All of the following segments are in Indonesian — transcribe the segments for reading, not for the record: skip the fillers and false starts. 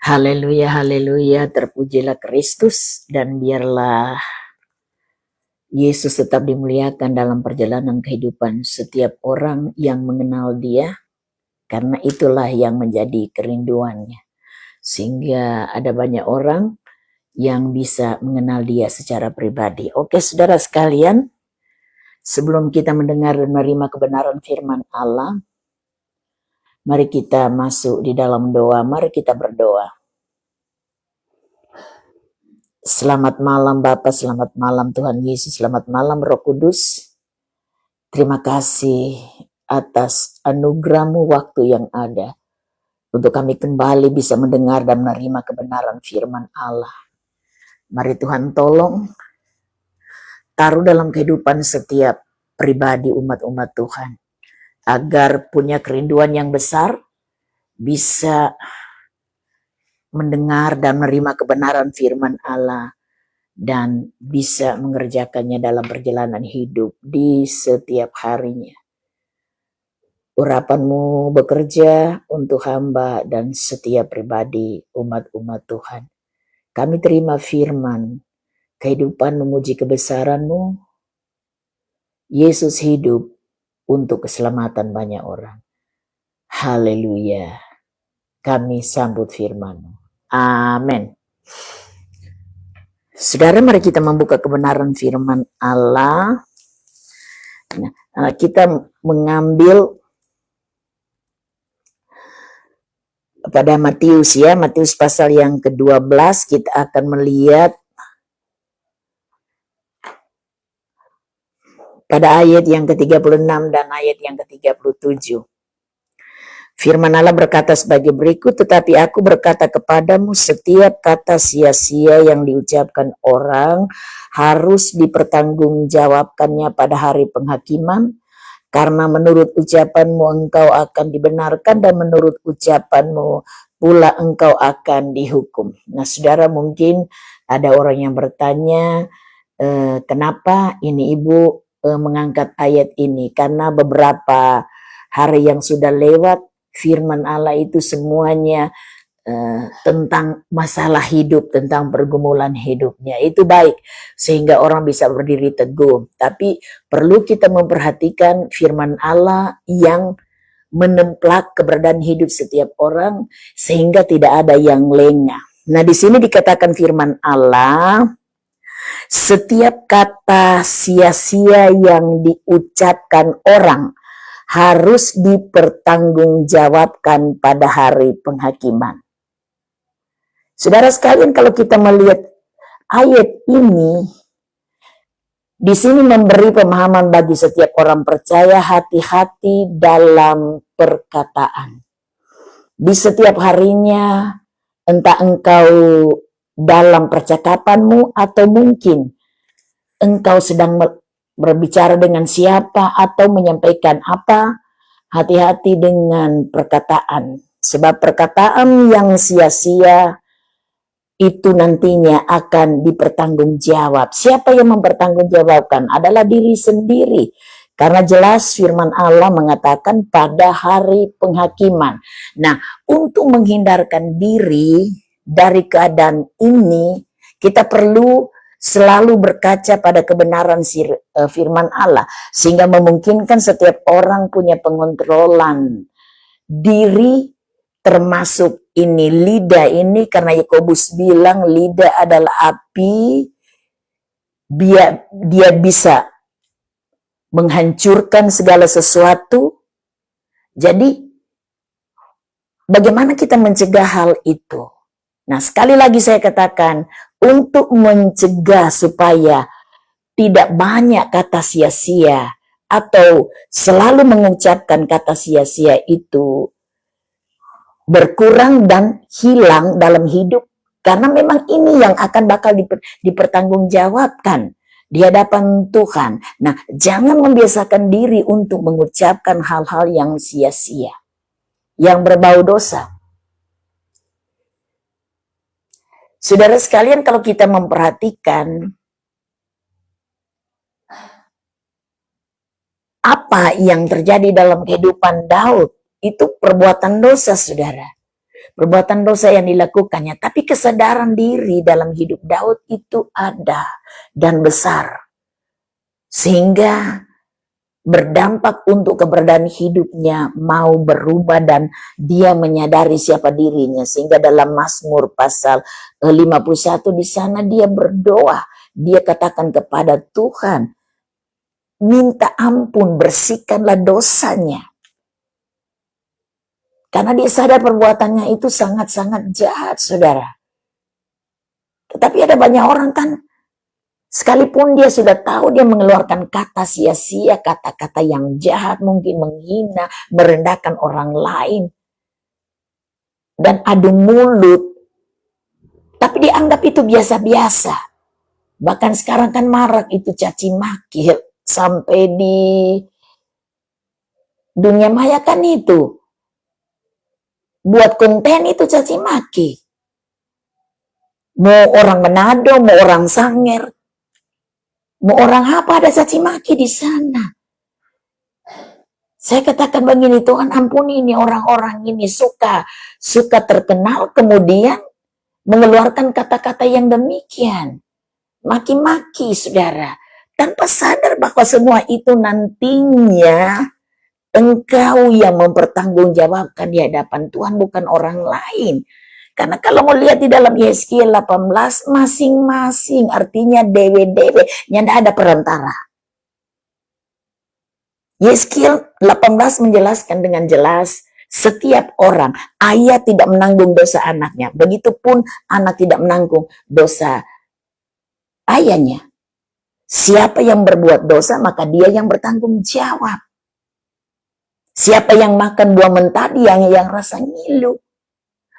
Haleluya, haleluya, terpujilah Kristus dan biarlah Yesus tetap dimuliakan dalam perjalanan kehidupan setiap orang yang mengenal Dia, karena itulah yang menjadi kerinduannya. Sehingga ada banyak orang yang bisa mengenal Dia secara pribadi. Oke, saudara sekalian, sebelum kita mendengar dan menerima kebenaran firman Allah, mari kita masuk di dalam doa, mari kita berdoa. Selamat malam Bapa, selamat malam Tuhan Yesus, selamat malam Roh Kudus. Terima kasih atas anugerah-Mu waktu yang ada untuk kami kembali bisa mendengar dan menerima kebenaran firman Allah. Mari Tuhan tolong taruh dalam kehidupan setiap pribadi umat-umat Tuhan, agar punya kerinduan yang besar, bisa mendengar dan menerima kebenaran firman Allah, dan bisa mengerjakannya dalam perjalanan hidup di setiap harinya. Urapan-Mu bekerja untuk hamba dan setiap pribadi umat-umat Tuhan. Kami terima firman, kehidupan memuji kebesaran-Mu. Yesus hidup untuk keselamatan banyak orang. Haleluya. Kami sambut firman-Mu. Amin. Saudara, mari kita membuka kebenaran firman Allah. Nah, kita mengambil pada Matius ya, Matius pasal yang ke-12, kita akan melihat pada ayat yang ke-36 dan ayat yang ke-37. Firman Allah berkata sebagai berikut, tetapi aku berkata kepadamu, setiap kata sia-sia yang diucapkan orang harus dipertanggungjawabkannya pada hari penghakiman, karena menurut ucapanmu engkau akan dibenarkan dan menurut ucapanmu pula engkau akan dihukum. Nah, saudara, mungkin ada orang yang bertanya, kenapa ini ibu mengangkat ayat ini? Karena beberapa hari yang sudah lewat, firman Allah itu semuanya tentang masalah hidup, tentang pergumulan hidupnya. Itu baik, sehingga orang bisa berdiri teguh. Tapi perlu kita memperhatikan firman Allah yang menemplak keberadaan hidup setiap orang, sehingga tidak ada yang lengah. Nah, di sini dikatakan firman Allah, setiap kata sia-sia yang diucapkan orang harus dipertanggungjawabkan pada hari penghakiman. Saudara sekalian, kalau kita melihat ayat ini, di sini memberi pemahaman bagi setiap orang percaya, hati-hati dalam perkataan. Di setiap harinya, entah engkau dalam percakapanmu atau mungkin engkau sedang berbicara dengan siapa atau menyampaikan apa, hati-hati dengan perkataan. Sebab perkataan yang sia-sia itu nantinya akan dipertanggungjawab. Siapa yang mempertanggungjawabkan? Adalah diri sendiri. Karena jelas firman Allah mengatakan pada hari penghakiman. Nah, untuk menghindarkan diri dari keadaan ini, kita perlu selalu berkaca pada kebenaran firman Allah, sehingga memungkinkan setiap orang punya pengontrolan diri, termasuk ini lidah ini, karena Yakobus bilang lidah adalah api, dia bisa menghancurkan segala sesuatu. Jadi bagaimana kita mencegah hal itu? Nah, sekali lagi saya katakan, untuk mencegah supaya tidak banyak kata sia-sia atau selalu mengucapkan kata sia-sia itu berkurang dan hilang dalam hidup, karena memang ini yang akan bakal dipertanggungjawabkan di hadapan Tuhan. Nah, jangan membiasakan diri untuk mengucapkan hal-hal yang sia-sia, yang berbau dosa. Saudara sekalian, kalau kita memperhatikan apa yang terjadi dalam kehidupan Daud, itu perbuatan dosa, saudara. perbuatan dosa yang dilakukannya, tapi kesadaran diri dalam hidup Daud itu ada dan besar, sehingga berdampak untuk keberadaan hidupnya mau berubah dan dia menyadari siapa dirinya, sehingga dalam Mazmur pasal 51 di sana dia berdoa, dia katakan kepada Tuhan, minta ampun, bersihkanlah dosanya. Karena dia sadar perbuatannya itu sangat-sangat jahat, saudara. Tetapi ada banyak orang kan, sekalipun dia sudah tahu dia mengeluarkan kata sia-sia, kata-kata yang jahat, mungkin menghina, merendahkan orang lain, dan adu mulut, tapi dianggap itu biasa-biasa. Bahkan sekarang kan marak itu caci maki, sampai di dunia maya kan itu. Buat konten itu caci maki. Mau orang Manado, mau orang Sangir, mau orang apa, ada caci maki di sana. Saya katakan begini, Tuhan ampuni ini orang-orang ini suka terkenal, kemudian mengeluarkan kata-kata yang demikian. Maki-maki, saudara. Tanpa sadar bahwa semua itu nantinya engkau yang mempertanggungjawabkan di hadapan Tuhan, bukan orang lain. Karena kalau mau lihat di dalam Yeskiel 18, masing-masing artinya dewe-dewe, yang ada perantara. Yeskiel 18 menjelaskan dengan jelas, setiap orang, ayah tidak menanggung dosa anaknya. Begitupun anak tidak menanggung dosa ayahnya. Siapa yang berbuat dosa, maka dia yang bertanggung jawab. Siapa yang makan buah mentah, dia yang rasa ngilu.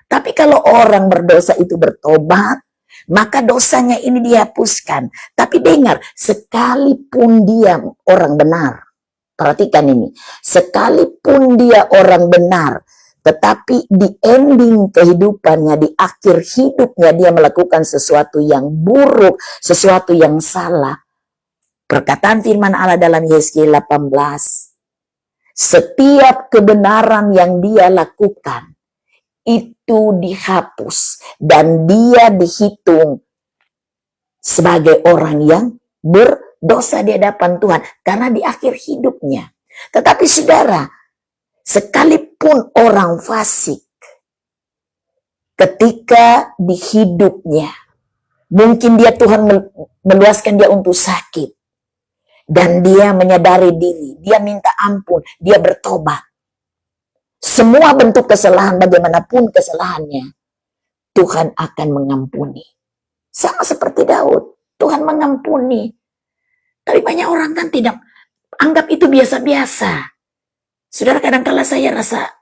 Tapi kalau orang berdosa itu bertobat, maka dosanya ini dihapuskan. Tapi dengar, sekalipun dia orang benar, perhatikan ini, sekalipun dia orang benar, tetapi di ending kehidupannya, di akhir hidupnya dia melakukan sesuatu yang buruk, sesuatu yang salah. Perkataan firman Allah dalam Yeskiel 18, setiap kebenaran yang dia lakukan itu dihapus dan dia dihitung sebagai orang yang berdosa di hadapan Tuhan karena di akhir hidupnya. Tetapi saudara, sekalipun orang fasik ketika di hidupnya, mungkin dia Tuhan meluaskan dia untuk sakit, dan dia menyadari diri, dia minta ampun, dia bertobat. Semua bentuk kesalahan, bagaimanapun kesalahannya, Tuhan akan mengampuni. Sama seperti Daud, Tuhan mengampuni. Tapi banyak orang kan tidak anggap itu biasa-biasa. Saudara, kadang-kala saya rasa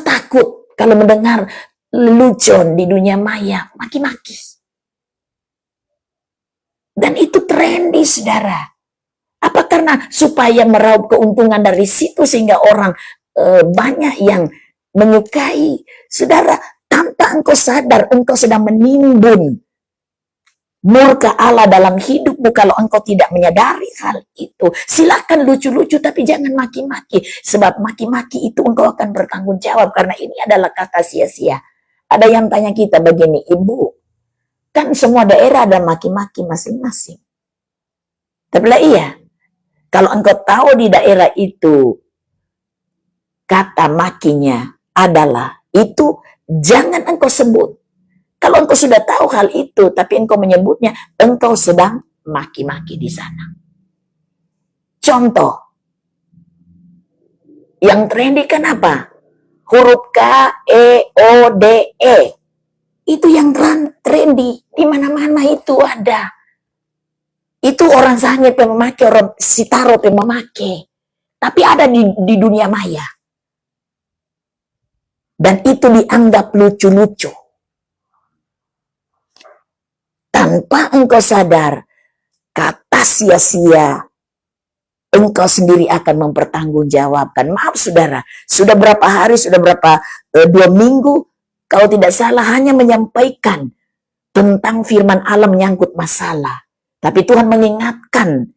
takut kalau mendengar lelucon di dunia maya, maki-maki. Dan itu trendy, saudara. Apa karena supaya meraup keuntungan dari situ sehingga orang banyak yang menyukai? Saudara, tanpa engkau sadar, engkau sedang menimbun murka Allah dalam hidupmu kalau engkau tidak menyadari hal itu. Silakan lucu-lucu tapi jangan maki-maki. Sebab maki-maki itu engkau akan bertanggung jawab karena ini adalah kata sia-sia. Ada yang tanya kita begini, Ibu, kan semua daerah ada maki-maki masing-masing. Tapi lah iya, kalau engkau tahu di daerah itu kata makinya adalah itu, jangan engkau sebut. Kalau engkau sudah tahu hal itu, tapi engkau menyebutnya, engkau sedang maki-maki di sana. Contoh, yang trendy kan apa? Huruf K, E, O, D, E. Itu yang trendy, di mana-mana itu ada. Itu orang Sangir yang memakai, orang Sitaro yang memakai. Tapi ada di dunia maya. Dan itu dianggap lucu-lucu. Tanpa engkau sadar, kata sia-sia, engkau sendiri akan mempertanggungjawabkan. Maaf saudara, sudah berapa hari, sudah berapa 2 minggu, kalau tidak salah hanya menyampaikan tentang firman Allah menyangkut masalah. Tapi Tuhan mengingatkan,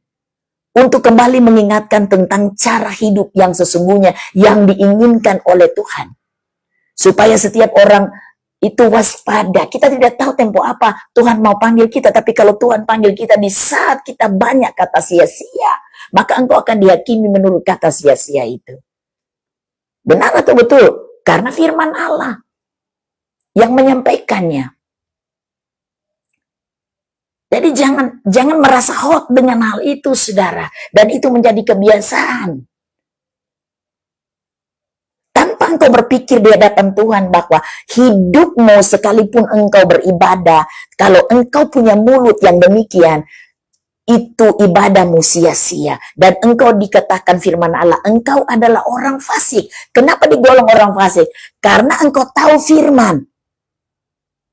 untuk kembali mengingatkan tentang cara hidup yang sesungguhnya yang diinginkan oleh Tuhan. Supaya setiap orang itu waspada. Kita tidak tahu tempo apa Tuhan mau panggil kita. Tapi kalau Tuhan panggil kita di saat kita banyak kata sia-sia, maka engkau akan dihakimi menurut kata sia-sia itu. Benar atau betul? Karena firman Allah yang menyampaikannya. Jadi jangan merasa hot dengan hal itu, saudara. Dan itu menjadi kebiasaan. Tanpa engkau berpikir di hadapan Tuhan bahwa hidupmu sekalipun engkau beribadah, kalau engkau punya mulut yang demikian, itu ibadahmu sia-sia. Dan engkau dikatakan firman Allah, engkau adalah orang fasik. Kenapa digolong orang fasik? Karena engkau tahu firman.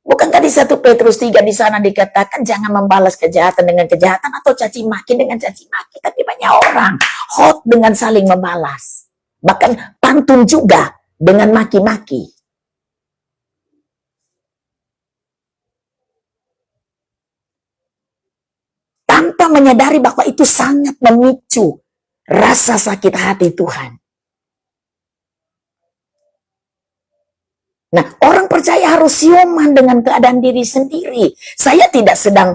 Bukankah di 1 Petrus 3 di sana dikatakan jangan membalas kejahatan dengan kejahatan atau caci maki dengan caci maki. Tapi banyak orang hot dengan saling membalas. Bahkan pantun juga dengan maki-maki. Tanpa menyadari bahwa itu sangat memicu rasa sakit hati Tuhan. Nah, orang percaya harus siuman dengan keadaan diri sendiri. Saya tidak sedang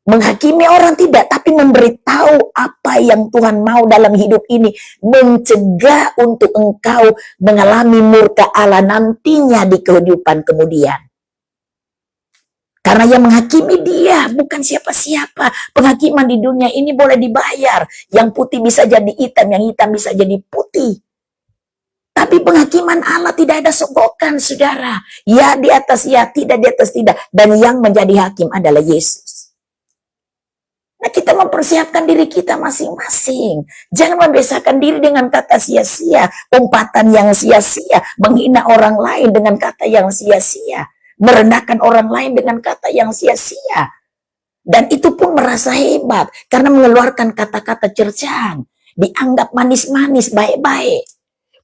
menghakimi orang, tidak, tapi memberitahu apa yang Tuhan mau dalam hidup ini, mencegah untuk engkau mengalami murka Allah nantinya di kehidupan kemudian. Karena yang menghakimi dia, bukan siapa-siapa. Penghakiman di dunia ini boleh dibayar. Yang putih bisa jadi hitam, yang hitam bisa jadi putih. Tapi penghakiman Allah tidak ada sogokan, saudara. Ya di atas ya, tidak di atas tidak. Dan yang menjadi hakim adalah Yesus. Nah, kita mempersiapkan diri kita masing-masing. Jangan membiasakan diri dengan kata sia-sia, umpatan yang sia-sia, menghina orang lain dengan kata yang sia-sia, merendahkan orang lain dengan kata yang sia-sia. Dan itu pun merasa hebat karena mengeluarkan kata-kata cercaan, dianggap manis-manis, baik-baik.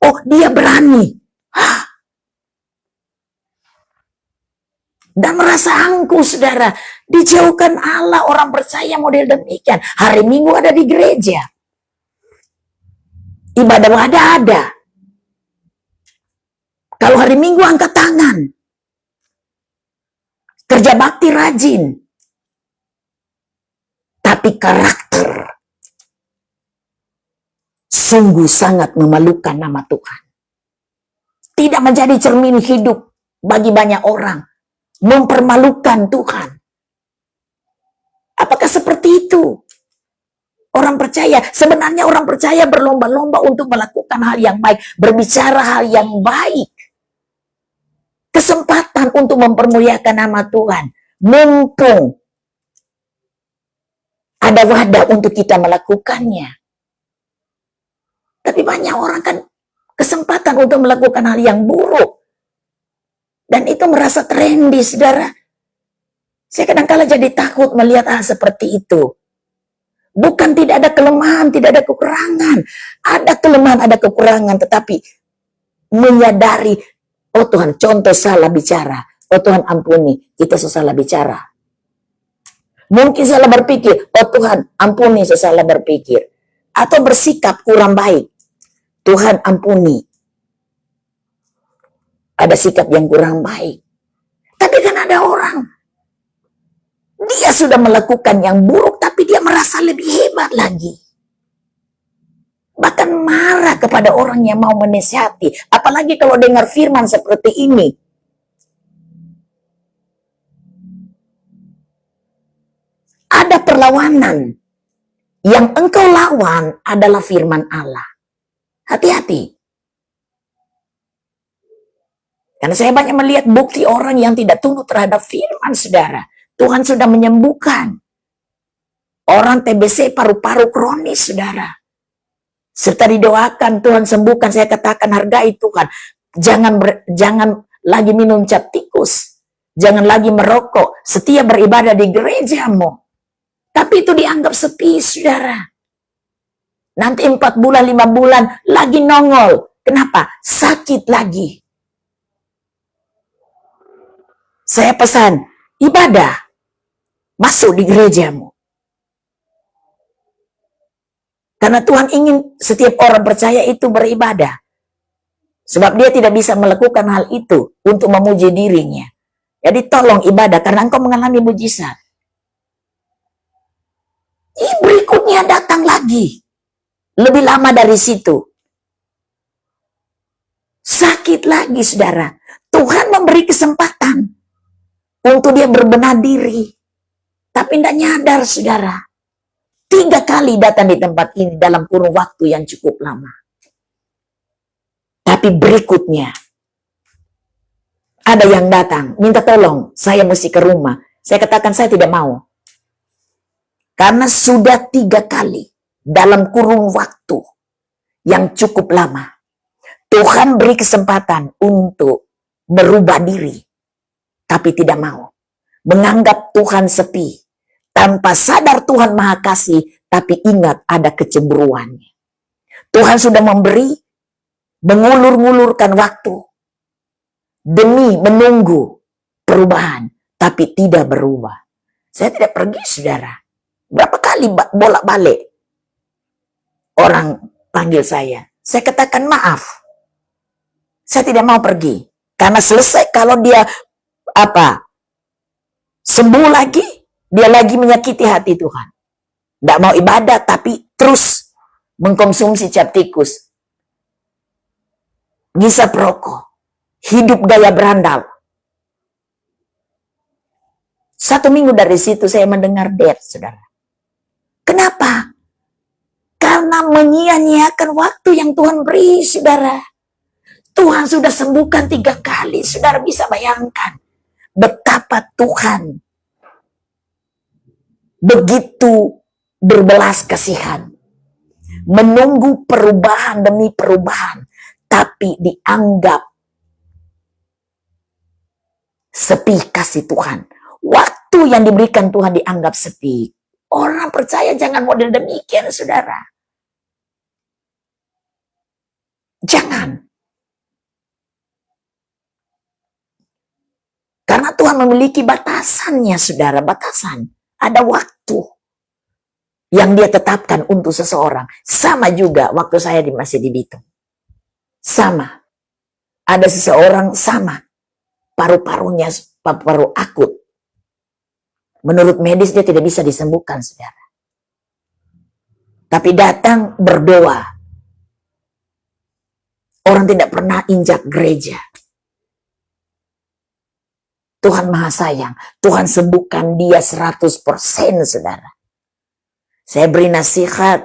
Oh, dia berani. Dan merasa angkuh, saudara. Dijauhkan Allah, orang percaya model demikian. Hari Minggu ada di gereja. Ibadah wadah ada. Kalau hari Minggu angkat tangan. Kerja bakti rajin. Tapi karakter sungguh sangat memalukan nama Tuhan. Tidak menjadi cermin hidup bagi banyak orang. Mempermalukan Tuhan. Apakah seperti itu? Orang percaya, sebenarnya orang percaya berlomba-lomba untuk melakukan hal yang baik. Berbicara hal yang baik. Kesempatan untuk mempermuliakan nama Tuhan. Mumpung ada wadah untuk kita melakukannya. Tapi banyak orang kan kesempatan untuk melakukan hal yang buruk. Dan itu merasa trendy, saudara. Saya kadang-kala jadi takut melihat hal seperti itu. Bukan tidak ada kelemahan, tidak ada kekurangan. Ada kelemahan, ada kekurangan. Tetapi menyadari, oh Tuhan, contoh salah bicara. Oh Tuhan, ampuni, kita salah bicara. Mungkin salah berpikir, oh Tuhan, ampuni saya salah berpikir. Atau bersikap kurang baik. Tuhan ampuni. Ada sikap yang kurang baik. Tapi kan ada orang. Dia sudah melakukan yang buruk, tapi dia merasa lebih hebat lagi. Bahkan marah kepada orang yang mau menasihati. Apalagi kalau dengar firman seperti ini. Ada perlawanan. Yang engkau lawan adalah firman Allah. Hati-hati. Karena saya banyak melihat bukti orang yang tidak tunduk terhadap firman, saudara. Tuhan sudah menyembuhkan. Orang TBC paru-paru kronis, saudara. Serta didoakan Tuhan sembuhkan. Saya katakan hargai Tuhan. Jangan lagi minum cap tikus. Jangan lagi merokok. Setia beribadah di gerejamu. Tapi itu dianggap sepi, saudara. Nanti 4 bulan, 5 bulan, lagi nongol. Kenapa? Sakit lagi. Saya pesan, ibadah. Masuk di gerejamu. Karena Tuhan ingin setiap orang percaya itu beribadah. Sebab dia tidak bisa melakukan hal itu untuk memuji dirinya. Jadi tolong ibadah karena engkau mengalami mujizat. Berikutnya datang lagi. Lebih lama dari situ. Sakit lagi, saudara. Tuhan memberi kesempatan untuk dia berbenah diri. Tapi tidak nyadar, saudara. 3 kali datang di tempat ini dalam kurun waktu yang cukup lama. Tapi berikutnya, ada yang datang, minta tolong, saya mesti ke rumah. Saya katakan saya tidak mau. Karena sudah 3 kali dalam kurun waktu yang cukup lama. Tuhan beri kesempatan untuk berubah diri. Tapi tidak mau. Menganggap Tuhan sepi. Tanpa sadar Tuhan Maha Kasih, tapi ingat ada kecemburuannya. Tuhan sudah memberi, mengulur-ngulurkan waktu. Demi menunggu perubahan, tapi tidak berubah. Saya tidak pergi, saudara. Berapa kali bolak-balik orang panggil saya katakan maaf. Saya tidak mau pergi. Karena selesai kalau dia sembuh lagi, dia lagi menyakiti hati Tuhan. Tidak mau ibadah, tapi terus mengkonsumsi cap tikus. Ngisap rokok. Hidup gaya berandal. 1 minggu dari situ saya mendengar death, saudara. Kenapa? Karena menyia-nyiakan waktu yang Tuhan beri, saudara. Tuhan sudah sembuhkan 3 kali. Saudara bisa bayangkan betapa Tuhan begitu berbelas kasihan. Menunggu perubahan demi perubahan. Tapi dianggap sepi kasih Tuhan. Waktu yang diberikan Tuhan dianggap sepi. Orang percaya jangan model demikian, saudara. Jangan. Karena Tuhan memiliki batasannya, saudara. Batasan. Ada waktu yang dia tetapkan untuk seseorang. Sama juga waktu saya masih di Bitung. Sama. Ada seseorang sama. Paru-parunya paru akut. Menurut medis dia tidak bisa disembuhkan, saudara. Tapi datang berdoa. Orang tidak pernah injak gereja. Tuhan Maha Sayang. Tuhan sembuhkan dia 100%, saudara. Saya beri nasihat.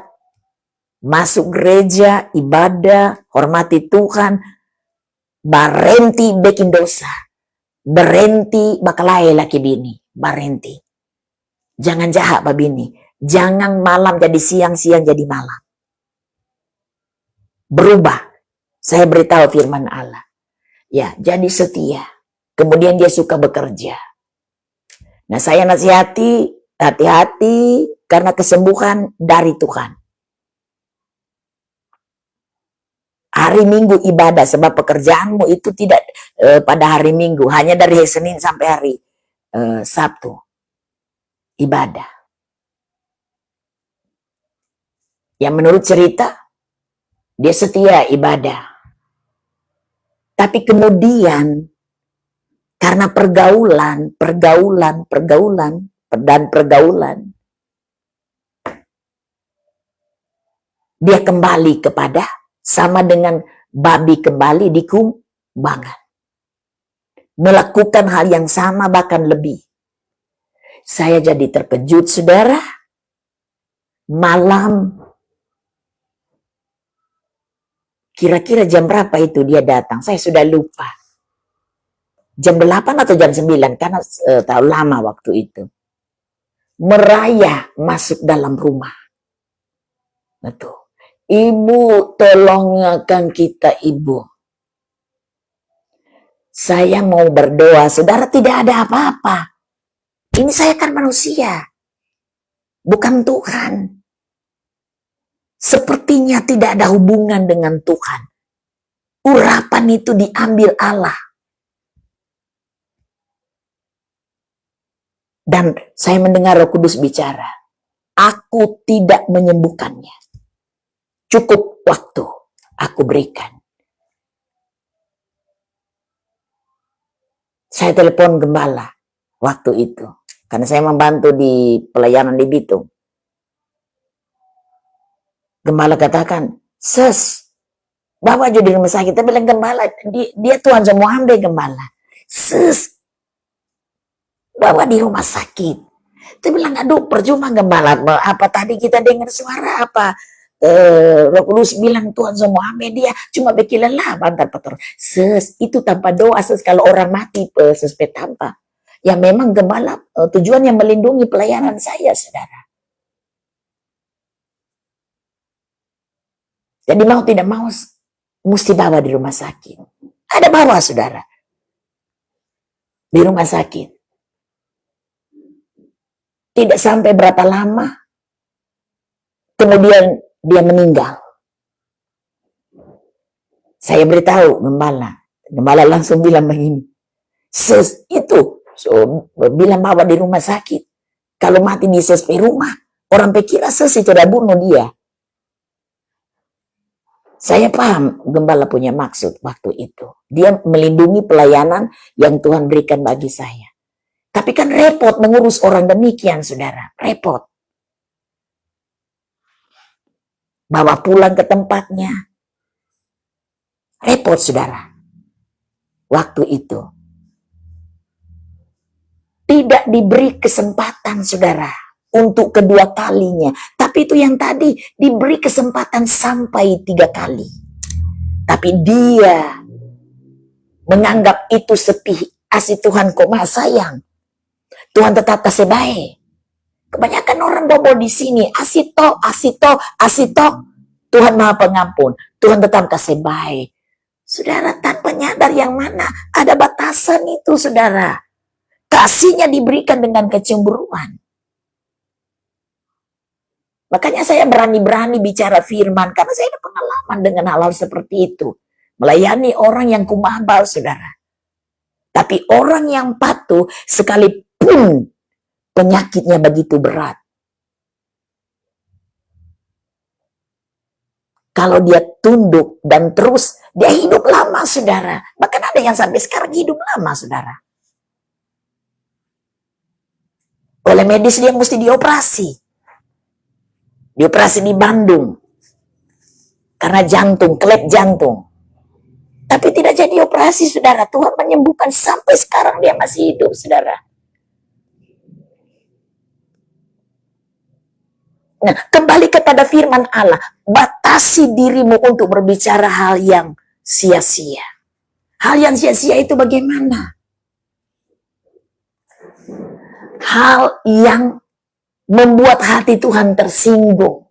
Masuk gereja, ibadah, hormati Tuhan. Barenti bikin dosa. Berhenti bakalai laki bini. Barenti. Jangan jahat babini. Jangan malam jadi siang, siang jadi malam. Berubah. Saya beritahu firman Allah. Ya, jadi setia. Kemudian dia suka bekerja. Nah, saya nasihati, hati-hati karena kesembuhan dari Tuhan. Hari Minggu ibadah, sebab pekerjaanmu itu tidak pada hari Minggu. Hanya dari hari Senin sampai hari Sabtu. Ibadah. Yang menurut cerita, dia setia ibadah. Tapi kemudian, karena pergaulan, dia kembali kepada sama dengan babi kembali di kumbangan. Melakukan hal yang sama bahkan lebih. Saya jadi terkejut, saudara. Malam, kira-kira jam berapa itu dia datang? Saya sudah lupa. Jam 8 atau jam 9, karena tahu lama waktu itu. Merayap masuk dalam rumah. Betul. Ibu, tolongkan kita, Ibu. Saya mau berdoa. Saudara, tidak ada apa-apa. Ini saya kan manusia. Bukan Tuhan. Sepertinya tidak ada hubungan dengan Tuhan. Urapan itu diambil Allah. Dan saya mendengar Roh Kudus bicara. Aku tidak menyembuhkannya. Cukup waktu aku berikan. Saya telepon gembala waktu itu. Karena saya membantu di pelayanan di Bitung. Gembala katakan, "Ses, bawa aja di rumah sakit." Saya bilang, "Gembala, dia Tuhan semua ambil gembala." "Ses, bawa di rumah sakit." Saya bilang, "Aduh, percuma gembala. Apa tadi kita dengar suara apa? Roh Kudus bilang Tuhan semua ambil dia. Cuma bekilalah bantar petor." Ses, itu tanpa doa. Ses, kalau orang mati, ses tanpa. Ya memang gembala tujuannya melindungi pelayanan saya, saudara. Jadi mau tidak mau, mesti bawa di rumah sakit. Ada bawa, saudara. Di rumah sakit. Tidak sampai berapa lama, kemudian dia meninggal. Saya beritahu gembala. Gembala langsung bilang begini, "Ses, itu bilang bawa di rumah sakit. Kalau mati di ses rumah, orang pikir ses itu udah bunuh dia." Saya paham gembala punya maksud waktu itu. Dia melindungi pelayanan yang Tuhan berikan bagi saya. Tapi kan repot mengurus orang demikian, saudara. Repot. Bawa pulang ke tempatnya. Repot, saudara. Waktu itu. Tidak diberi kesempatan, saudara, untuk kedua kalinya. Tapi itu yang tadi diberi kesempatan sampai 3 kali. Tapi dia menganggap itu sepi. Asih Tuhan kok maha sayang. Tuhan tetap kasih baik. Kebanyakan orang bobo di sini. Asih toh. Tuhan maha pengampun. Tuhan tetap kasih baik. Saudara, tanpa nyadar yang mana ada batasan itu, saudara. Kasihnya diberikan dengan kecemburuan. Makanya saya berani-berani bicara firman. Karena saya ada pengalaman dengan hal-hal seperti itu. Melayani orang yang kumabal, saudara. Tapi orang yang patuh, sekalipun penyakitnya begitu berat, kalau dia tunduk dan terus, dia hidup lama, saudara. Bahkan ada yang sampai sekarang hidup lama, saudara. Oleh medis dia mesti dioperasi. Dioperasi di Bandung. Karena jantung, klep jantung. Tapi tidak jadi operasi, saudara. Tuhan menyembuhkan sampai sekarang dia masih hidup, saudara. Nah, kembali kepada firman Allah. Batasi dirimu untuk berbicara hal yang sia-sia. Hal yang sia-sia itu bagaimana? Hal yang membuat hati Tuhan tersinggung.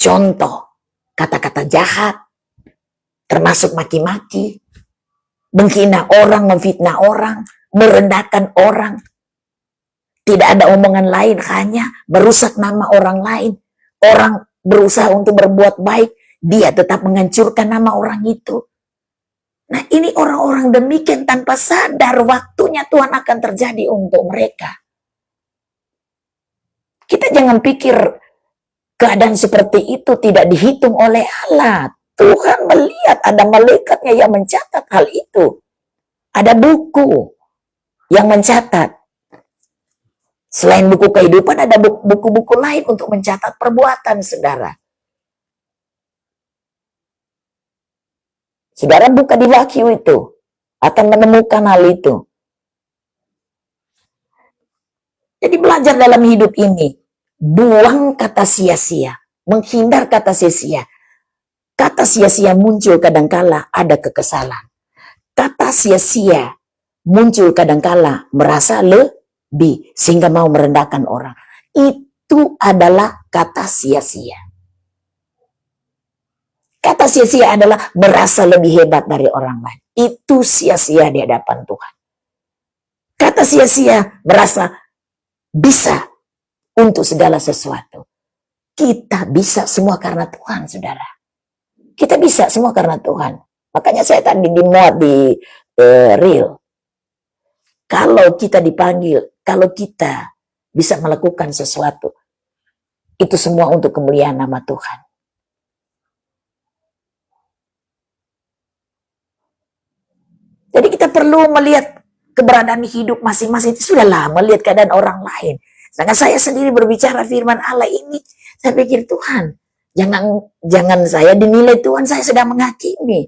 Contoh, kata-kata jahat, termasuk maki-maki, menghina orang, memfitnah orang, merendahkan orang. Tidak ada omongan lain, hanya merusak nama orang lain. Orang berusaha untuk berbuat baik, dia tetap menghancurkan nama orang itu. Nah, ini orang-orang demikian tanpa sadar waktunya Tuhan akan terjadi untuk mereka. Kita jangan pikir keadaan seperti itu tidak dihitung oleh Allah. Tuhan melihat ada malaikatnya yang mencatat hal itu. Ada buku yang mencatat. Selain buku kehidupan, ada buku-buku lain untuk mencatat perbuatan, saudara. Saudara buka di Wahyu itu, akan menemukan hal itu. Jadi belajar dalam hidup ini, buang kata sia-sia, menghindar kata sia-sia. Kata sia-sia muncul kadangkala ada kekesalan. Kata sia-sia muncul kadangkala merasa lebih sehingga mau merendahkan orang. Itu adalah kata sia-sia. Kata sia-sia adalah merasa lebih hebat dari orang lain. Itu sia-sia di hadapan Tuhan. Kata sia-sia merasa bisa untuk segala sesuatu. Kita bisa semua karena Tuhan, saudara. Kita bisa semua karena Tuhan. Makanya saya tadi dimuat di reel. Kalau kita dipanggil, kalau kita bisa melakukan sesuatu, itu semua untuk kemuliaan nama Tuhan. Jadi kita kita perlu melihat keberadaan hidup masing-masing. Itu sudahlah melihat keadaan orang lain. Sedangkan saya sendiri berbicara firman Allah ini, saya pikir Tuhan, jangan saya dinilai Tuhan, saya sedang menghakimi.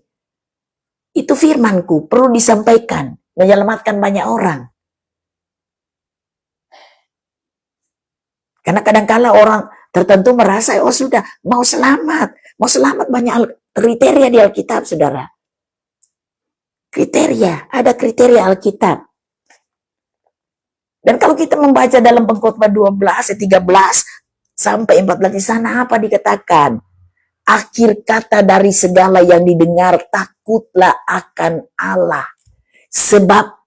Itu firmanku, perlu disampaikan, menyelamatkan banyak orang. Karena kadang-kala orang tertentu merasa, oh sudah, mau selamat banyak kriteria di Alkitab, saudara. Kriteria, ada kriteria Alkitab. Dan kalau kita membaca dalam Pengkhotbah 12, 13 sampai 14 di sana apa dikatakan? Akhir kata dari segala yang didengar, takutlah akan Allah. Sebab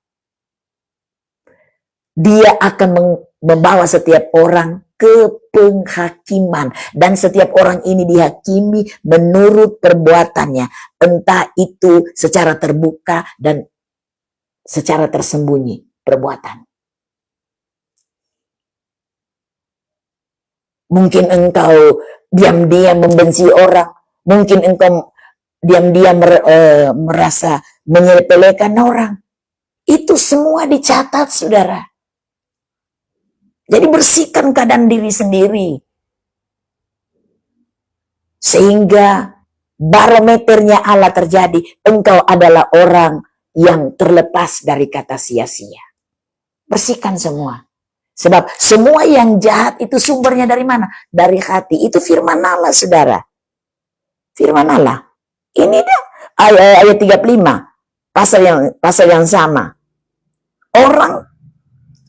Dia akan membawa setiap orang ke penghakiman. Dan setiap orang ini dihakimi menurut perbuatannya. Entah itu secara terbuka dan secara tersembunyi perbuatan. Mungkin engkau diam-diam membenci orang. Mungkin engkau diam-diam merasa menyepelekan orang. Itu semua dicatat, saudara. Jadi bersihkan keadaan diri sendiri. Sehingga barometernya Allah terjadi. Engkau adalah orang yang terlepas dari kata sia-sia. Bersihkan semua. Sebab semua yang jahat itu sumbernya dari mana? Dari hati. Itu firman Allah, saudara. Firman Allah. Ini dah ayat 35. Pasal yang sama.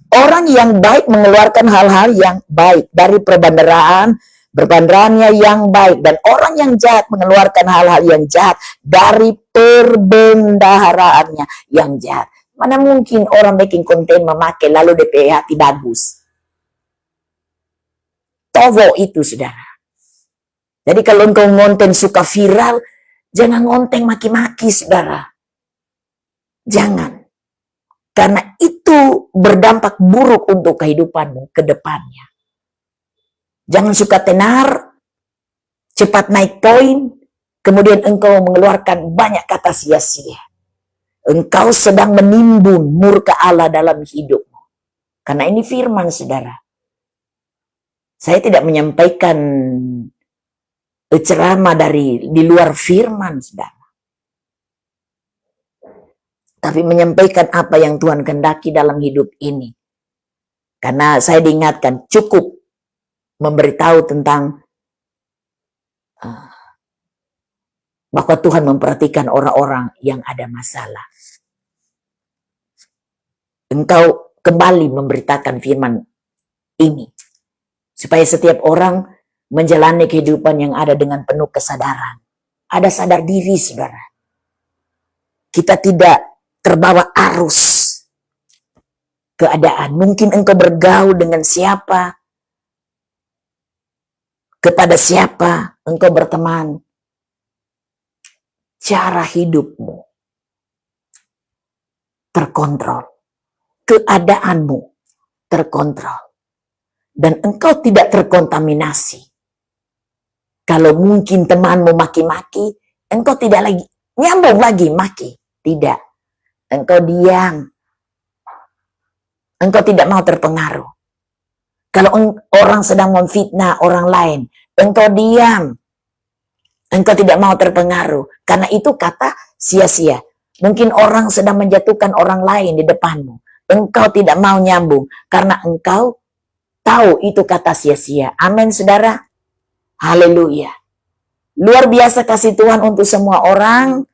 Orang yang baik mengeluarkan hal-hal yang baik dari perbandarannya yang baik. Dan orang yang jahat mengeluarkan hal-hal yang jahat dari perbendaharaannya yang jahat. Mana mungkin orang bikin konten memakai lalu DP hati bagus. Tovo itu, saudara. Jadi kalau engkau ngonten suka viral, jangan ngonten maki-maki, saudara. Jangan. Karena itu berdampak buruk untuk kehidupanmu ke depannya. Jangan suka tenar, cepat naik poin, kemudian engkau mengeluarkan banyak kata sia-sia. Engkau sedang menimbun murka Allah dalam hidupmu. Karena ini firman, saudara. Saya tidak menyampaikan ceramah di luar firman, saudara. Tapi menyampaikan apa yang Tuhan kehendaki dalam hidup ini. Karena saya diingatkan cukup memberitahu tentang bahwa Tuhan memperhatikan orang-orang yang ada masalah. Engkau kembali memberitakan firman ini. Supaya setiap orang menjalani kehidupan yang ada dengan penuh kesadaran. Ada sadar diri, saudara. Kita tidak terbawa arus keadaan. Mungkin engkau bergaul dengan siapa, kepada siapa engkau berteman. Cara hidupmu terkontrol. Keadaanmu terkontrol. Dan engkau tidak terkontaminasi. Kalau mungkin temanmu maki-maki, engkau tidak lagi nyambung lagi maki. Tidak. Engkau diam. Engkau tidak mau terpengaruh. Kalau orang sedang memfitnah orang lain, engkau diam. Engkau tidak mau terpengaruh. Karena itu kata sia-sia. Mungkin orang sedang menjatuhkan orang lain di depanmu. Engkau tidak mau nyambung. Karena engkau tahu itu kata sia-sia. Amin, saudara. Haleluya. Luar biasa kasih Tuhan untuk semua orang.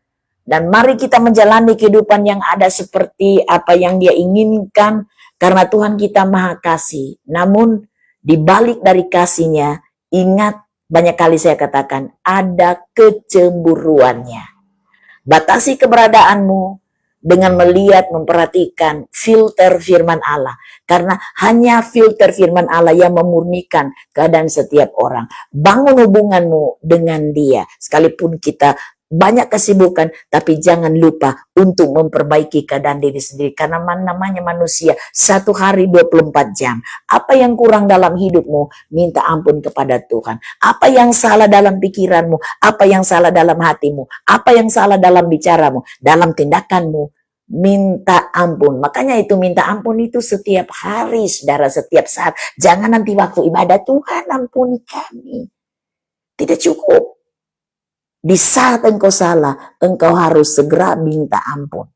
Dan mari kita menjalani kehidupan yang ada seperti apa yang Dia inginkan. Karena Tuhan kita maha kasih. Namun di balik dari kasih-Nya, ingat banyak kali saya katakan, ada kecemburuannya. Batasi keberadaanmu dengan melihat, memperhatikan filter firman Allah. Karena hanya filter firman Allah yang memurnikan keadaan setiap orang. Bangun hubunganmu dengan Dia. Sekalipun kita banyak kesibukan, tapi jangan lupa untuk memperbaiki keadaan diri sendiri. Karena namanya manusia, satu hari 24 jam. Apa yang kurang dalam hidupmu, minta ampun kepada Tuhan. Apa yang salah dalam pikiranmu, apa yang salah dalam hatimu, apa yang salah dalam bicaramu, dalam tindakanmu, minta ampun. Makanya itu minta ampun itu setiap hari, saudara, setiap saat. Jangan nanti waktu ibadah, Tuhan ampuni kami. Tidak cukup. Di saat engkau salah, engkau harus segera minta ampun.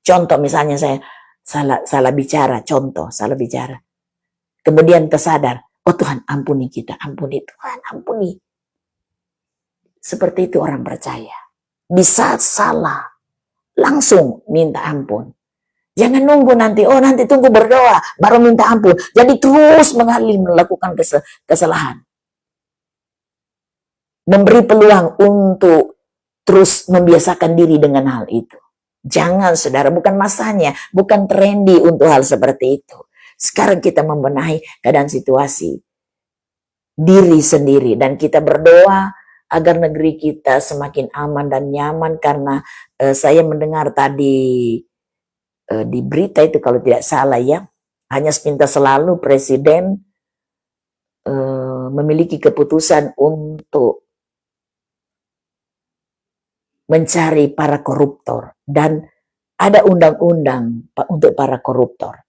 Contoh misalnya saya salah bicara, salah bicara. Kemudian tersadar, oh Tuhan ampuni kita, ampuni Tuhan, ampuni. Seperti itu orang percaya. Di saat salah, langsung minta ampun. Jangan nunggu nanti, nanti tunggu berdoa, baru minta ampun. Jadi terus mengalir melakukan kesalahan. Memberi peluang untuk terus membiasakan diri dengan hal itu. Jangan, saudara, bukan masanya, bukan trendy untuk hal seperti itu. Sekarang kita membenahi keadaan situasi diri sendiri dan kita berdoa agar negeri kita semakin aman dan nyaman, karena saya mendengar tadi di berita itu kalau tidak salah ya, hanya sepintas selalu presiden memiliki keputusan untuk mencari para koruptor dan ada undang-undang untuk para koruptor.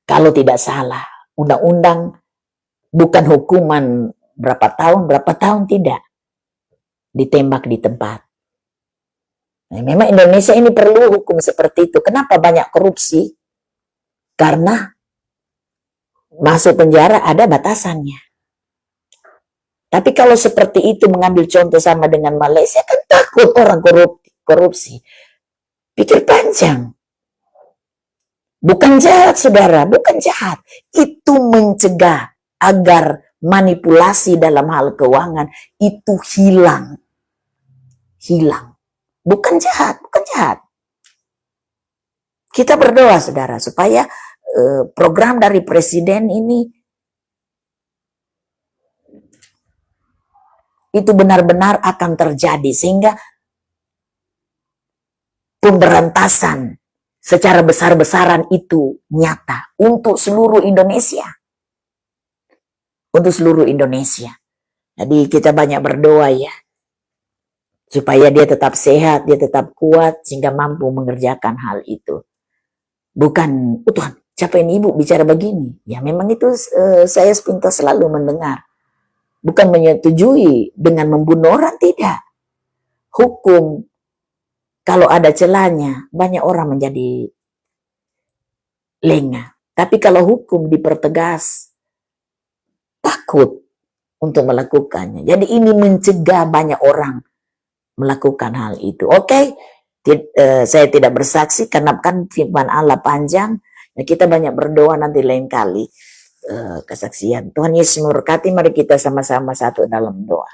Kalau tidak salah, undang-undang bukan hukuman berapa tahun tidak. Ditembak di tempat. Nah, memang Indonesia ini perlu hukum seperti itu. Kenapa banyak korupsi? Karena masuk penjara ada batasannya. Tapi kalau seperti itu mengambil contoh sama dengan Malaysia, kan takut orang korupsi. Pikir panjang. Bukan jahat, saudara, bukan jahat. Itu mencegah agar manipulasi dalam hal keuangan itu hilang. Bukan jahat, bukan jahat. Kita berdoa, saudara, supaya program dari presiden ini itu benar-benar akan terjadi, sehingga pemberantasan secara besar-besaran itu nyata untuk seluruh Indonesia. Untuk seluruh Indonesia. Jadi kita banyak berdoa ya, supaya dia tetap sehat, dia tetap kuat, sehingga mampu mengerjakan hal itu. Bukan, Tuhan, siapa ini ibu bicara begini? Ya memang itu saya sepintas selalu mendengar. Bukan menyetujui dengan membunuh orang, tidak. Hukum, kalau ada celahnya, banyak orang menjadi lengah. Tapi kalau hukum dipertegas, takut untuk melakukannya. Jadi ini mencegah banyak orang melakukan hal itu. Oke, saya tidak bersaksi karena kan firman Allah panjang. Ya, kita banyak berdoa nanti lain kali kesaksian. Tuhan Yesus memberkati. Mari kita sama-sama satu dalam doa.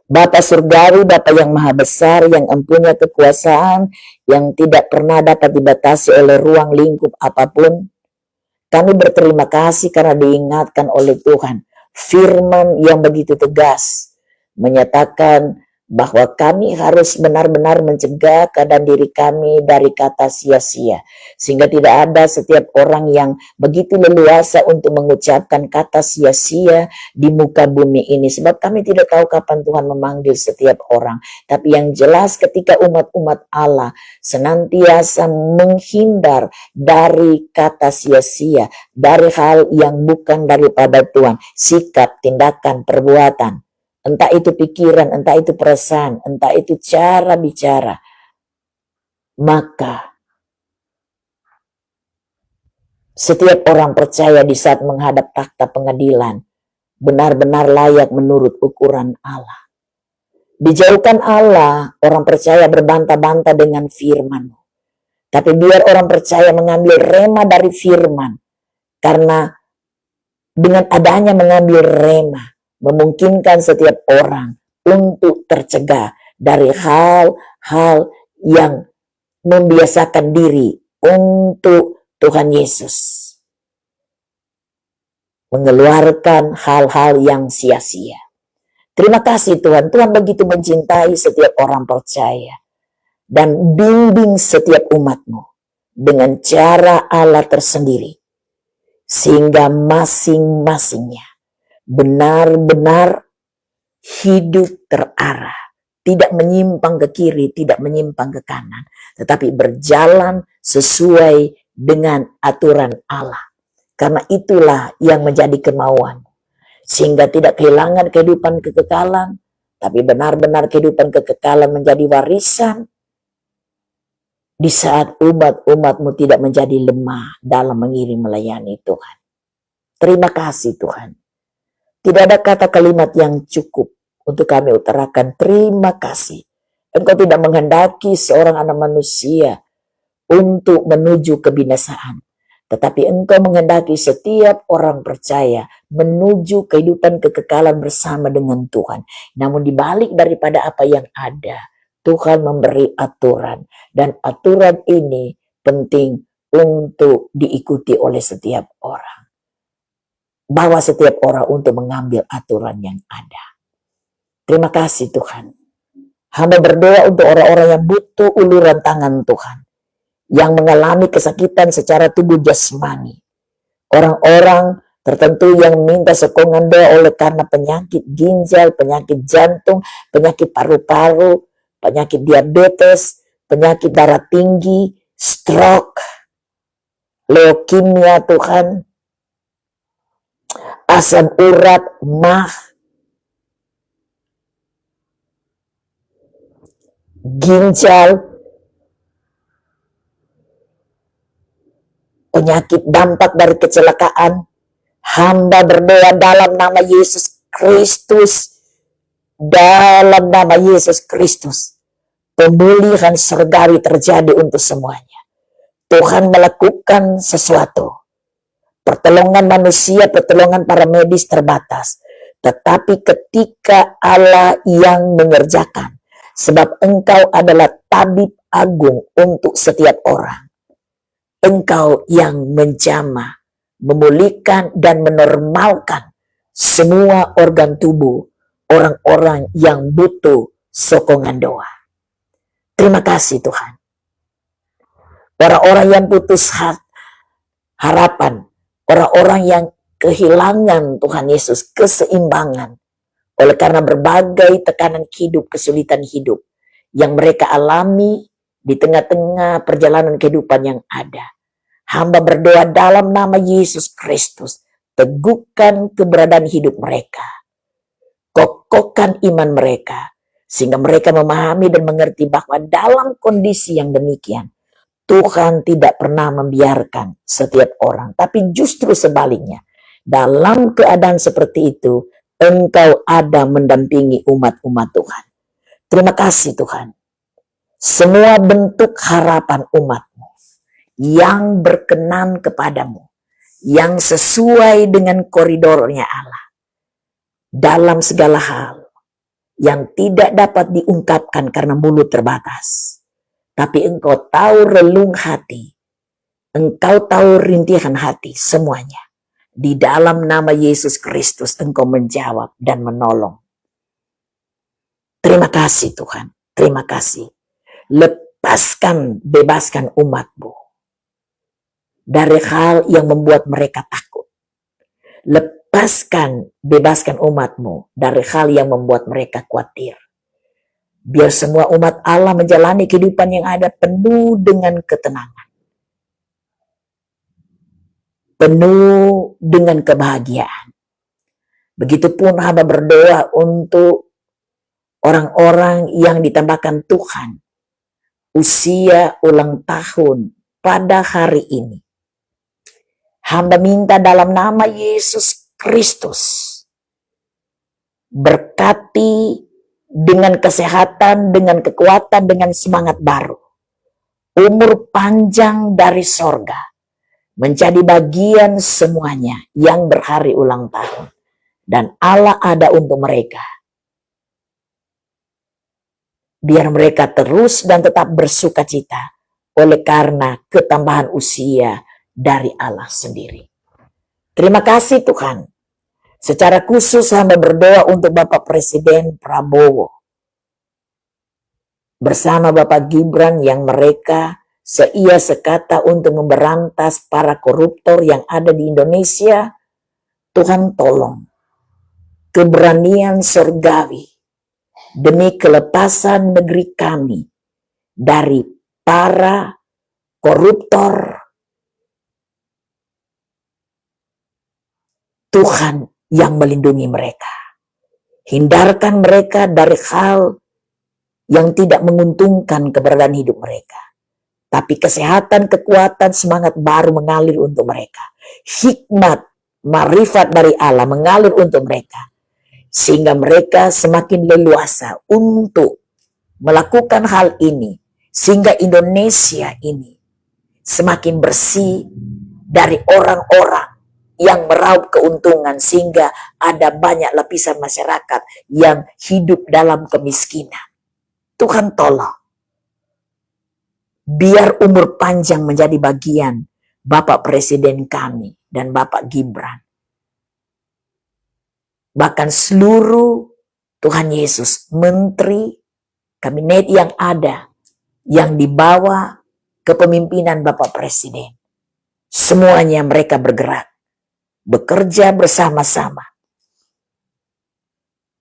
Bapa surgawi, Bapa yang maha besar, yang empunya kekuasaan, yang tidak pernah dapat dibatasi oleh ruang lingkup apapun. Kami berterima kasih karena diingatkan oleh Tuhan. Firman yang begitu tegas menyatakan bahwa kami harus benar-benar mencegah keadaan diri kami dari kata sia-sia. Sehingga tidak ada setiap orang yang begitu leluasa untuk mengucapkan kata sia-sia di muka bumi ini. Sebab kami tidak tahu kapan Tuhan memanggil setiap orang. Tapi yang jelas ketika umat-umat Allah senantiasa menghindar dari kata sia-sia, dari hal yang bukan daripada Tuhan, sikap, tindakan, perbuatan, entah itu pikiran, entah itu perasaan, entah itu cara bicara, maka setiap orang percaya di saat menghadap takhta pengadilan benar-benar layak menurut ukuran Allah. Dijauhkan Allah orang percaya berbantah-bantah dengan firman. Tapi biar orang percaya mengambil rema dari firman, karena dengan adanya mengambil rema memungkinkan setiap orang untuk tercegah dari hal-hal yang membiasakan diri untuk Tuhan Yesus. Mengeluarkan hal-hal yang sia-sia. Terima kasih Tuhan. Tuhan begitu mencintai setiap orang percaya. Dan bimbing setiap umat-Mu dengan cara Allah tersendiri. Sehingga masing-masingnya benar-benar hidup terarah tidak menyimpang ke kiri, tidak menyimpang ke kanan, tetapi berjalan sesuai dengan aturan Allah. Karena itulah yang menjadi kemauan, sehingga tidak kehilangan kehidupan kekekalan, tapi benar-benar kehidupan kekekalan menjadi warisan di saat umat-umatmu tidak menjadi lemah dalam mengiring melayani Tuhan. Terima kasih Tuhan. Tidak ada kata kalimat yang cukup untuk kami utarakan. Terima kasih. Engkau tidak menghendaki seorang anak manusia untuk menuju kebinasaan, tetapi Engkau menghendaki setiap orang percaya menuju kehidupan kekekalan bersama dengan Tuhan. Namun dibalik daripada apa yang ada, Tuhan memberi aturan, dan aturan ini penting untuk diikuti oleh setiap orang. Bawa setiap orang untuk mengambil aturan yang ada. Terima kasih Tuhan. Hamba berdoa untuk orang-orang yang butuh uluran tangan Tuhan, yang mengalami kesakitan secara tubuh jasmani. Orang-orang tertentu yang minta sokongan doa oleh karena penyakit ginjal, penyakit jantung, penyakit paru-paru, penyakit diabetes, penyakit darah tinggi, stroke, leukemia Tuhan, asam urat, mah, ginjal, penyakit dampak dari kecelakaan. Hamba berdoa dalam nama Yesus Kristus, dalam nama Yesus Kristus, pemulihan surgawi terjadi untuk semuanya. Tuhan melakukan sesuatu. Pertolongan manusia, pertolongan para medis terbatas. Tetapi ketika Allah yang mengerjakan, sebab Engkau adalah tabib agung untuk setiap orang. Engkau yang menjamah, memulihkan dan menormalkan semua organ tubuh orang-orang yang butuh sokongan doa. Terima kasih Tuhan. Orang-orang yang putus harapan, orang-orang yang kehilangan Tuhan Yesus keseimbangan oleh karena berbagai tekanan hidup, kesulitan hidup yang mereka alami di tengah-tengah perjalanan kehidupan yang ada. Hamba berdoa dalam nama Yesus Kristus, teguhkan keberadaan hidup mereka, kokohkan iman mereka, sehingga mereka memahami dan mengerti bahwa dalam kondisi yang demikian, Tuhan tidak pernah membiarkan setiap orang, tapi justru sebaliknya, dalam keadaan seperti itu, Engkau ada mendampingi umat-umat Tuhan. Terima kasih Tuhan. Semua bentuk harapan umat-Mu yang berkenan kepadamu, yang sesuai dengan koridornya Allah, dalam segala hal yang tidak dapat diungkapkan karena mulut terbatas, tapi Engkau tahu relung hati, Engkau tahu rintihan hati, semuanya. Di dalam nama Yesus Kristus Engkau menjawab dan menolong. Terima kasih Tuhan, terima kasih. Lepaskan, bebaskan umat-Mu dari hal yang membuat mereka takut. Lepaskan, bebaskan umat-Mu dari hal yang membuat mereka khawatir. Biar semua umat Allah menjalani kehidupan yang ada penuh dengan ketenangan, penuh dengan kebahagiaan. Begitupun hamba berdoa untuk orang-orang yang ditambahkan Tuhan usia ulang tahun pada hari ini. Hamba minta dalam nama Yesus Kristus, berkati dengan kesehatan, dengan kekuatan, dengan semangat baru, umur panjang dari sorga, menjadi bagian semuanya yang berhari ulang tahun. Dan Allah ada untuk mereka. Biar mereka terus dan tetap bersuka cita oleh karena ketambahan usia dari Allah sendiri. Terima kasih Tuhan. Secara khusus hamba berdoa untuk Bapak Presiden Prabowo bersama Bapak Gibran yang mereka seia sekata untuk memberantas para koruptor yang ada di Indonesia. Tuhan tolong keberanian surgawi demi kelepasan negeri kami dari para koruptor. Tuhan yang melindungi mereka. Hindarkan mereka dari hal yang tidak menguntungkan keberadaan hidup mereka. Tapi kesehatan, kekuatan, semangat baru mengalir untuk mereka. Hikmat, marifat dari Allah mengalir untuk mereka. Sehingga mereka semakin leluasa untuk melakukan hal ini. Sehingga Indonesia ini semakin bersih dari orang-orang yang meraup keuntungan. Sehingga ada banyak lapisan masyarakat yang hidup dalam kemiskinan. Tuhan tolong. Biar umur panjang menjadi bagian Bapak Presiden kami dan Bapak Gibran. Bahkan seluruh Tuhan Yesus, menteri, kabinet yang ada, yang dibawa kepemimpinan Bapak Presiden. Semuanya mereka bergerak, bekerja bersama-sama.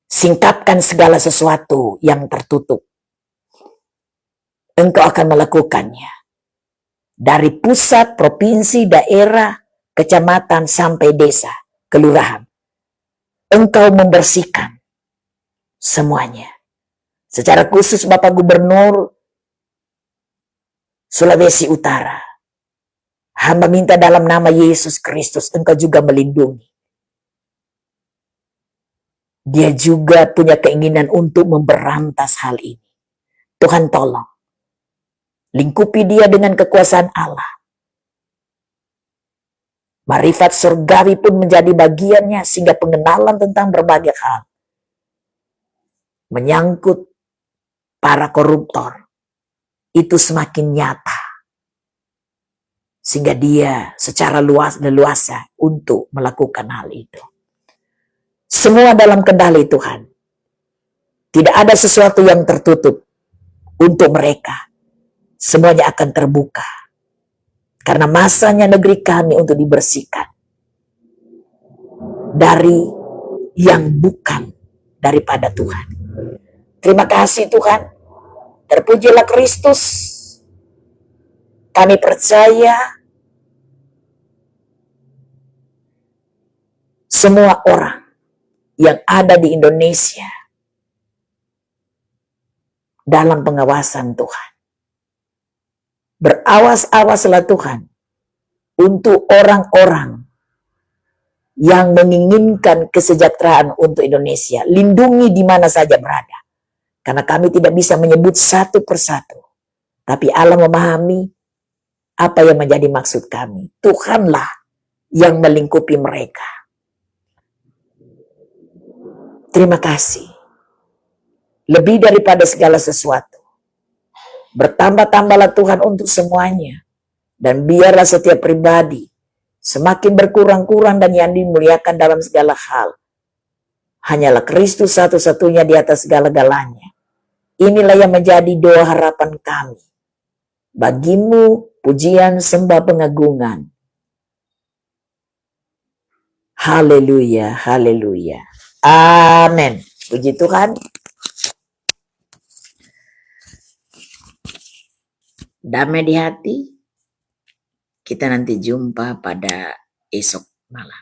Singkapkan segala sesuatu yang tertutup. Engkau akan melakukannya. Dari pusat, provinsi, daerah, kecamatan, sampai desa, kelurahan. Engkau membersihkan semuanya. Secara khusus Bapak Gubernur Sulawesi Utara. Hamba minta dalam nama Yesus Kristus, engkau juga melindungi. Dia juga punya keinginan untuk memberantas hal ini. Tuhan tolong. Lingkupi dia dengan kekuasaan Allah. Marifat surgawi pun menjadi bagiannya sehingga pengenalan tentang berbagai hal. Menyangkut para koruptor. Itu semakin nyata. Sehingga dia secara leluasa untuk melakukan hal itu. Semua dalam kendali Tuhan. Tidak ada sesuatu yang tertutup untuk mereka. Semuanya akan terbuka. Karena masanya negeri kami untuk dibersihkan. Dari yang bukan daripada Tuhan. Terima kasih Tuhan. Terpujilah Kristus. Kami percaya semua orang yang ada di Indonesia dalam pengawasan Tuhan. Berawas-awaslah Tuhan untuk orang-orang yang menginginkan kesejahteraan untuk Indonesia. Lindungi di mana saja berada. Karena kami tidak bisa menyebut satu persatu. Tapi Allah memahami apa yang menjadi maksud kami. Tuhanlah yang melingkupi mereka. Terima kasih. Lebih daripada segala sesuatu. Bertambah-tambahlah Tuhan untuk semuanya. Dan biarlah setiap pribadi semakin berkurang-kurang dan yang dimuliakan dalam segala hal. Hanyalah Kristus satu-satunya di atas segala-galanya. Inilah yang menjadi doa harapan kami. Bagimu pujian sembah pengagungan. Haleluya, haleluya. Amin. Puji Tuhan. Damai di hati. Kita nanti jumpa pada esok malam.